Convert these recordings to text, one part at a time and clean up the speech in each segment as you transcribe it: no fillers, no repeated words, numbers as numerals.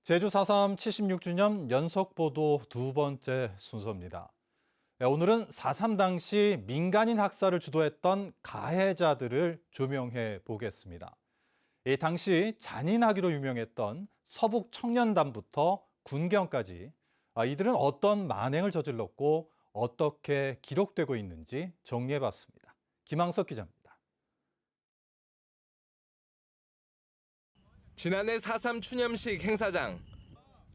제주 4.3 76주년 연속 보도 두 번째 순서입니다. 오늘은 4.3 당시 민간인 학살을 주도했던 가해자들을 조명해 보겠습니다. 당시 잔인하기로 유명했던 서북 청년단부터 군경까지 이들은 어떤 만행을 저질렀고 어떻게 기록되고 있는지 정리해 봤습니다. 김항석 기자입니다. 지난해 4.3 추념식 행사장.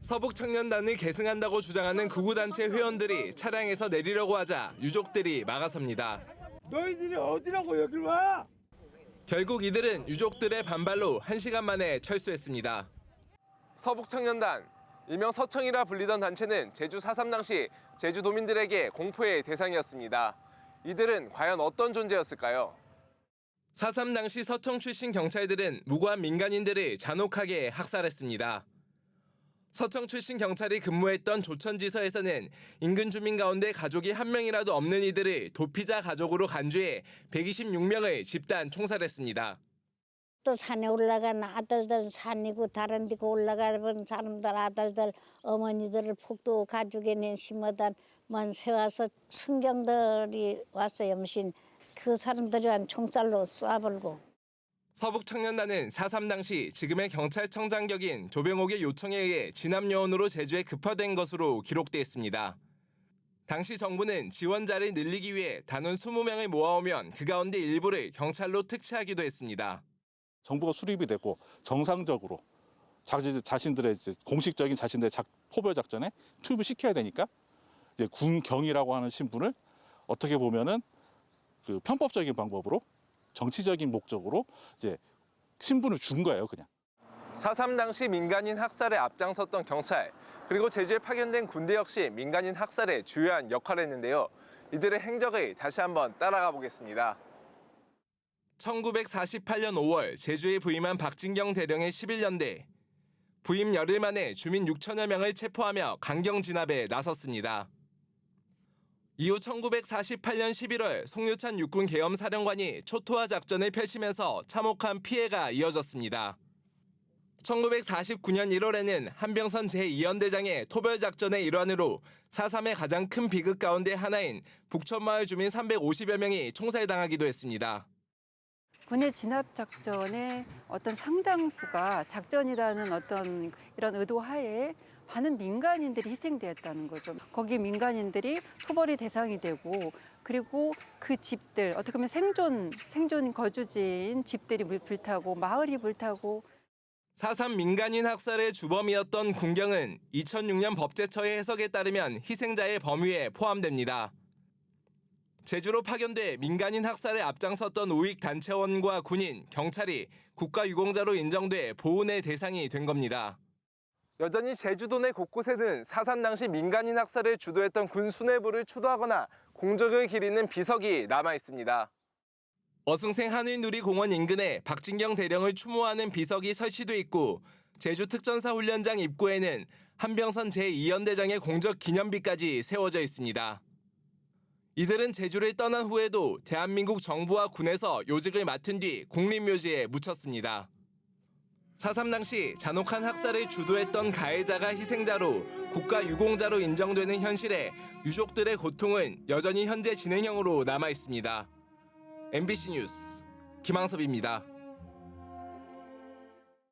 서북 청년단을 계승한다고 주장하는 극우단체 회원들이 차량에서 내리려고 하자 유족들이 막아섭니다. 너희들이 어디라고 여길 와? 결국 이들은 유족들의 반발로 1시간 만에 철수했습니다. 서북 청년단, 일명 서청이라 불리던 단체는 제주 4.3 당시 제주도민들에게 공포의 대상이었습니다. 이들은 과연 어떤 존재였을까요? 4.3 당시 서청 출신 경찰들은 무고한 민간인들을 잔혹하게 학살했습니다. 서청 출신 경찰이 근무했던 조천지서에서는 인근 주민 가운데 가족이 한 명이라도 없는 이들을 도피자 가족으로 간주해 126명을 집단 총살했습니다. 또 산에 올라간 아들들 산이고 다른 데고 올라가는 사람들 아들들 어머니들을 폭도 가죽에 내 심어다 먼 세워서 순경들이 왔어요. 염신 그 사람들이 한 총살로 쏴버리고. 서북 청년단은 4.3 당시 지금의 경찰청장 격인 조병옥의 요청에 의해 진압요원으로 제주에 급파된 것으로 기록돼 있습니다. 당시 정부는 지원자를 늘리기 위해 단원 20명을 모아오면 그 가운데 일부를 경찰로 특채하기도 했습니다. 정부가 수립이 되고 정상적으로 자신들의 공식적인 자신들의 포별 작전에 투입을 시켜야 되니까 이제 군경이라고 하는 신분을 어떻게 보면은 그 편법적인 방법으로 정치적인 목적으로 이제 신분을 준 거예요, 그냥. 4.3 당시 민간인 학살에 앞장섰던 경찰, 그리고 제주에 파견된 군대 역시 민간인 학살에 주요한 역할을 했는데요. 이들의 행적을 다시 한번 따라가 보겠습니다. 1948년 5월 제주에 부임한 박진경 대령의 11년대. 부임 열흘 만에 주민 6천여 명을 체포하며 강경 진압에 나섰습니다. 이후 1948년 11월 송유찬 육군 계엄사령관이 초토화 작전을 펼치면서 참혹한 피해가 이어졌습니다. 1949년 1월에는 한병선 제2연대장의 토벌작전의 일환으로 4.3의 가장 큰 비극 가운데 하나인 북천마을 주민 350여 명이 총살당하기도 했습니다. 군의 진압 작전의 어떤 상당수가 작전이라는 어떤 이런 의도 하에 많은 민간인들이 희생되었다는 거죠. 거기 민간인들이 토벌이 대상이 되고 그리고 그 집들 어떻게 보면 생존 거주지인 집들이 불타고 마을이 불타고 4.3 민간인 학살의 주범이었던 군경은 2006년 법제처의 해석에 따르면 희생자의 범위에 포함됩니다. 제주로 파견돼 민간인 학살에 앞장섰던 우익단체원과 군인, 경찰이 국가유공자로 인정돼 보훈의 대상이 된 겁니다. 여전히 제주도 내 곳곳에는 4.3 당시 민간인 학살을 주도했던 군 수뇌부를 추도하거나 공적을 기리는 비석이 남아 있습니다. 어승생 하늘누리공원 인근에 박진경 대령을 추모하는 비석이 설치돼 있고 제주 특전사 훈련장 입구에는 한병선 제2연대장의 공적 기념비까지 세워져 있습니다. 이들은 제주를 떠난 후에도 대한민국 정부와 군에서 요직을 맡은 뒤 국립묘지에 묻혔습니다. 4.3 당시 잔혹한 학살을 주도했던 가해자가 희생자로 국가유공자로 인정되는 현실에 유족들의 고통은 여전히 현재 진행형으로 남아 있습니다. MBC 뉴스 김항섭입니다.